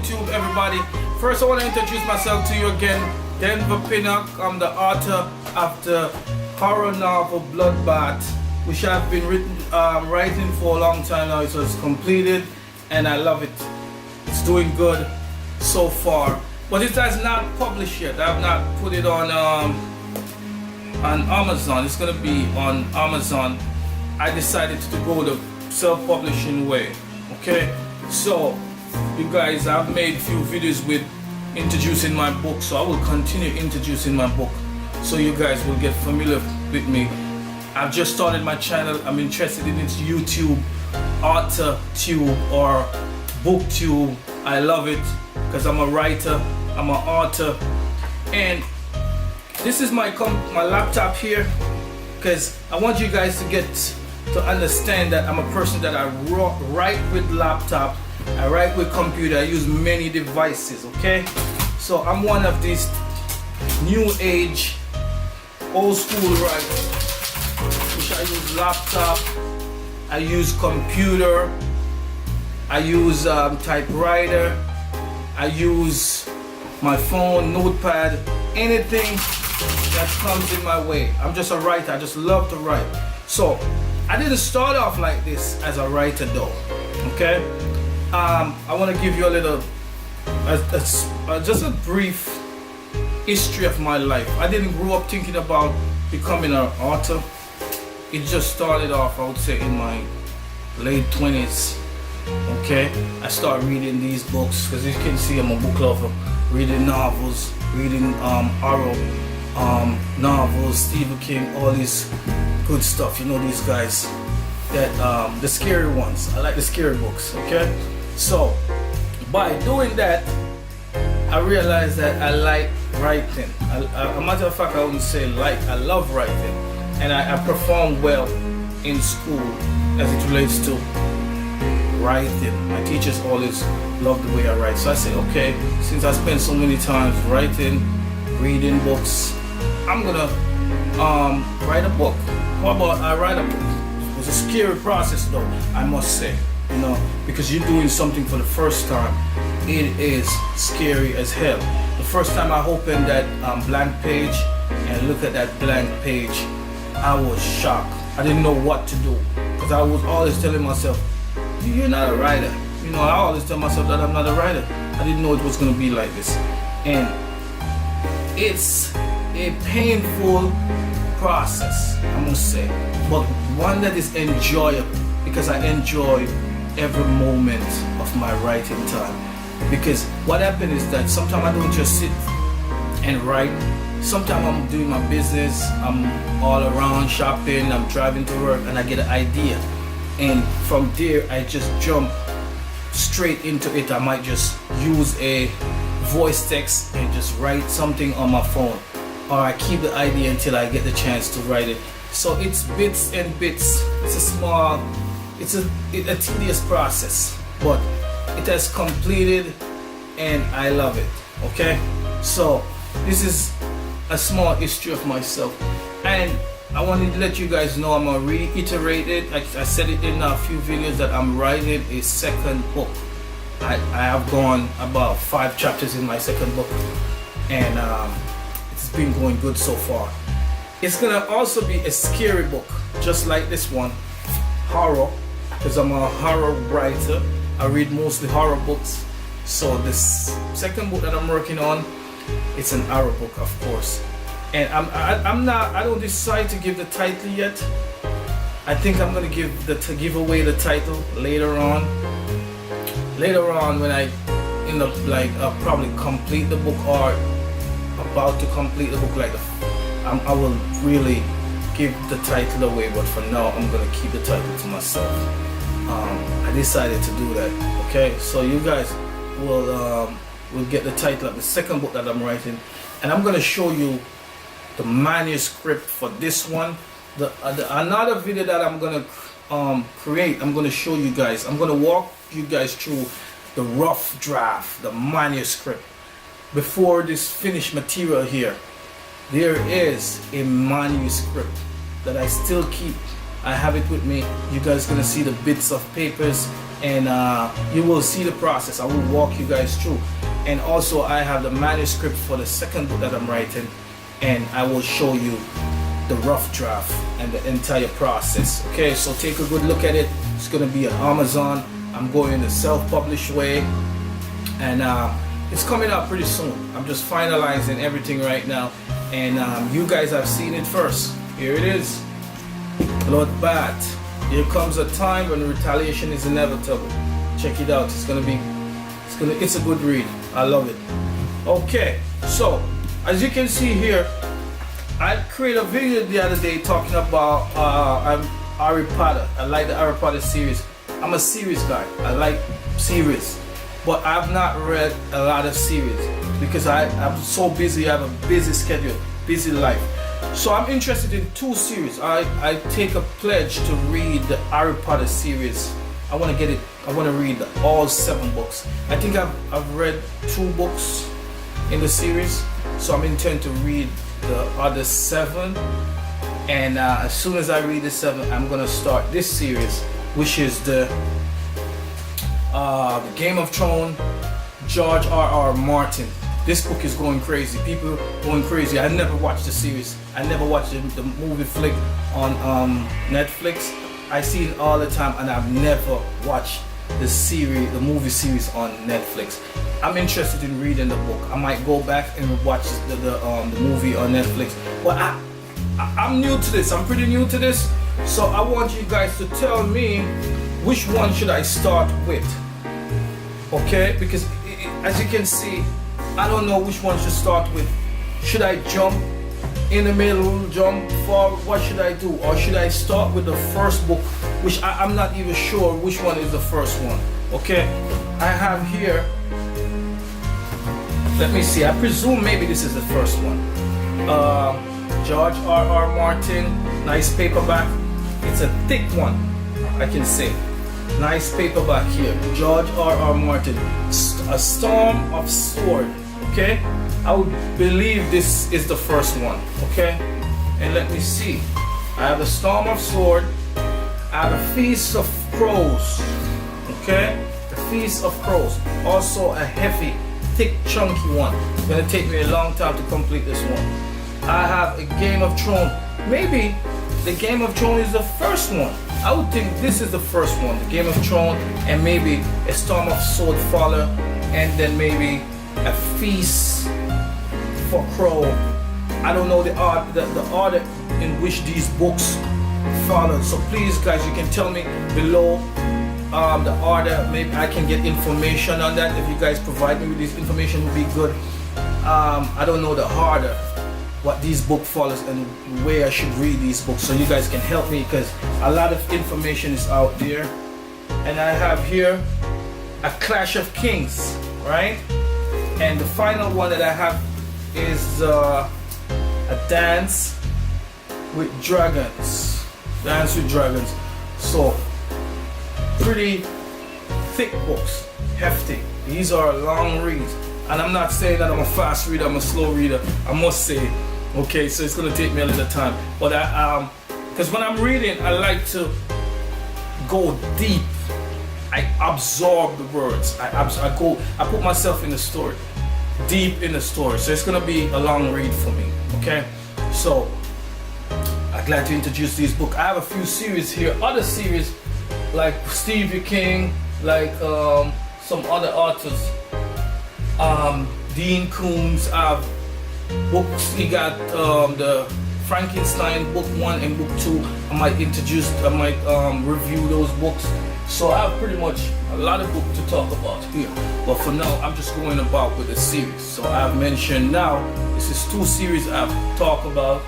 YouTube, everybody. First, I want to introduce myself to you again. Denver Pinnock. I'm the author of the horror novel Bloodbath, which I've been writing for a long time now. It was completed, and I love it. It's doing good so far, but it has not published yet. I have not put it on Amazon. It's gonna be on Amazon. I decided to go the self-publishing way. Okay, so you guys, I've made a few videos with introducing my book, so I will continue introducing my book so you guys will get familiar with me. I've just started my channel. I'm interested in its YouTube, author tube or booktube. I love it because I'm a writer, I'm an author, and this is my laptop here because I want you guys to get to understand that I'm a person that I write with laptop, I write with computer, I use many devices, okay? So I'm one of these new age, old school writers, which I use laptop, I use computer, I use typewriter, I use my phone, notepad, anything that comes in my way. I'm just a writer, I just love to write. So I didn't start off like this as a writer though, okay? I want to give you a little, just a brief history of my life. I didn't grow up thinking about becoming an author. It just started off, I would say, in my late 20s, okay? I started reading these books, because you can see I'm a book lover, reading novels, reading horror novels, Stephen King, all these good stuff, you know, these guys that the scary ones. I like the scary books, okay? So by doing that, I realized that I like writing. A matter of fact, I wouldn't say like, I love writing, and I perform well in school as it relates to writing. My teachers always loved the way I write, so I said, okay, since I spend so many times writing, reading books, I'm gonna write a book. How about I write a book? It was a scary process though, I must say, you know, because you're doing something for the first time. It is scary as hell. The first time I opened that blank page and look at that blank page, I was shocked. I didn't know what to do, because I was always telling myself, you're not a writer. You know, I always tell myself that I'm not a writer. I didn't know it was gonna be like this. And it's a painful process, I must say, but one that is enjoyable, because I enjoy every moment of my writing time. Because what happens is that sometimes I don't just sit and write. Sometimes I'm doing my business, I'm all around shopping, I'm driving to work, and I get an idea, and from there I just jump straight into it. I might just use a voice text and just write something on my phone, or I keep the idea until I get the chance to write it. So it's bits and bits. It's a tedious process, but it has completed and I love it, okay? So this is a small history of myself, and I wanted to let you guys know, I'm gonna reiterate it. I said it in a few videos that I'm writing a second book. I have gone about 5 chapters in my second book, and it's been going good so far. It's gonna also be a scary book, just like this one, horror, because I'm a horror writer. I read mostly horror books. So this second book that I'm working on, it's an horror book, of course. And I don't decide to give the title yet. I think I'm gonna give away the title later on. Later on, when I end up probably complete the book, or about to complete the book, I will really give the title away. But for now, I'm gonna keep the title to myself. I decided to do that. Okay, so you guys will get the title of the second book that I'm writing, and I'm gonna show you the manuscript for this one. Another video that I'm gonna create, I'm gonna show you guys. I'm gonna walk you guys through the rough draft, the manuscript. Before this finished material here, there is a manuscript that I still keep. I have it with me. You guys gonna see the bits of papers and you will see the process. I will walk you guys through. And also I have the manuscript for the second book that I'm writing, and I will show you the rough draft and the entire process. Okay, so take a good look at it. It's gonna be on Amazon. I'm going the self-published way, and it's coming out pretty soon. I'm just finalizing everything right now, and you guys have seen it first. Here it is. Lord Bat. Here comes a time when retaliation is inevitable. Check it out. It's a good read. I love it. Okay, so as you can see here, I created a video the other day talking about Harry Potter. I like the Harry Potter series. I'm a series guy. I like series, but I've not read a lot of series because I'm so busy. I have a busy schedule, busy life. So I'm interested in 2 series. I take a pledge to read the Harry Potter series. I want to get it. I want to read all 7 books. I think I've read 2 books in the series, so I'm intent to read the other 7. And as soon as I read the 7, I'm gonna start this series, which is the Game of Thrones, George R.R. Martin. This book is going crazy. People going crazy. I never watched the series. I never watched the movie flick on Netflix. I see it all the time, and I've never watched the movie series on Netflix. I'm interested in reading the book. I might go back and watch the movie on Netflix. But I'm new to this. I'm pretty new to this. So I want you guys to tell me which one should I start with. Okay? Because as you can see, I don't know which one should start with. Should I jump in the middle, jump forward? What should I do? Or should I start with the first book, which I'm not even sure which one is the first one. Okay? I have here, let me see, I presume maybe this is the first one. George R.R. Martin, nice paperback. It's a thick one, I can say. Nice paperback here. George R.R. Martin, A Storm of Sword. Okay, I would believe this is the first one. Okay, and let me see. I have A Storm of Sword. I have A Feast of Crows. Okay, The Feast of Crows. Also a heavy, thick, chunky one. It's gonna take me a long time to complete this one. I have A Game of Thrones. Maybe the Game of Thrones is the first one. I would think this is the first one, the Game of Thrones, and maybe A Storm of Sword follow, and then maybe A Feast for Crow. I don't know the order in which these books follow. So please, guys, you can tell me below the order. Maybe I can get information on that. If you guys provide me with this information, would be good. I don't know the order, what these book follows and where I should read these books, so you guys can help me, because a lot of information is out there. And I have here A Clash of Kings, right? And the final one that I have is A Dance with Dragons. Dance with Dragons. So pretty thick books, hefty. These are long reads. And I'm not saying that I'm a fast reader, I'm a slow reader, I must say. Okay, so it's gonna take me a little time. But because when I'm reading, I like to go deep. I absorb the words. I put myself in the story, deep in the story. So it's gonna be a long read for me. Okay, so I'd like to introduce this book. I have a few series here, other series like Stephen King, like some other authors. Dean Koontz have books. He got the Frankenstein book 1 and book 2. I might review those books. So I have pretty much a lot of books to talk about here. But for now, I'm just going about with the series. So I've mentioned now, this is 2 series I've talked about.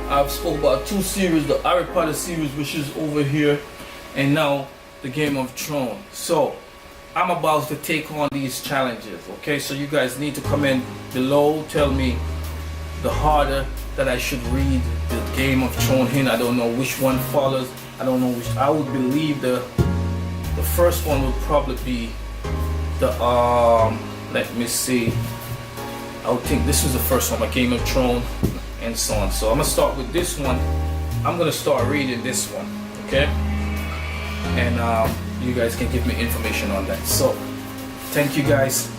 I've spoke about 2 series, the Harry Potter series, which is over here, and now the Game of Thrones. So I'm about to take on these challenges. Okay, so you guys need to comment below, tell me the harder that I should read the Game of Thrones in. I don't know which one follows. I don't know which. I would believe the first one would probably be the let me see. I would think this is the first one, a Game of Thrones, and so on. So I'm gonna start with this one. I'm gonna start reading this one. Okay, and you guys can give me information on that. So thank you guys.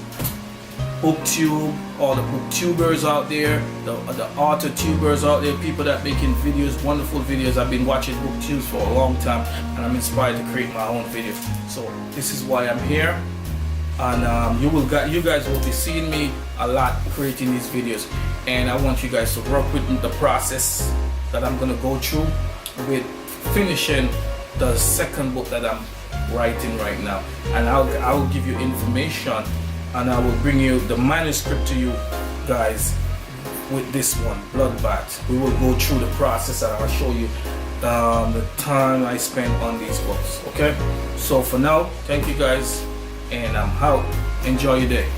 BookTube, all the booktubers out there, the author tubers out there, people that making videos, wonderful videos. I've been watching BookTubes for a long time, and I'm inspired to create my own videos. So this is why I'm here, and you guys will be seeing me a lot creating these videos, and I want you guys to work with the process that I'm gonna go through with finishing the second book that I'm writing right now, and I will give you information. And I will bring you the manuscript to you guys with this one, Bloodbath. We will go through the process and I'll show you the time I spent on these books. Okay? So for now, thank you guys, and I'm out. Enjoy your day.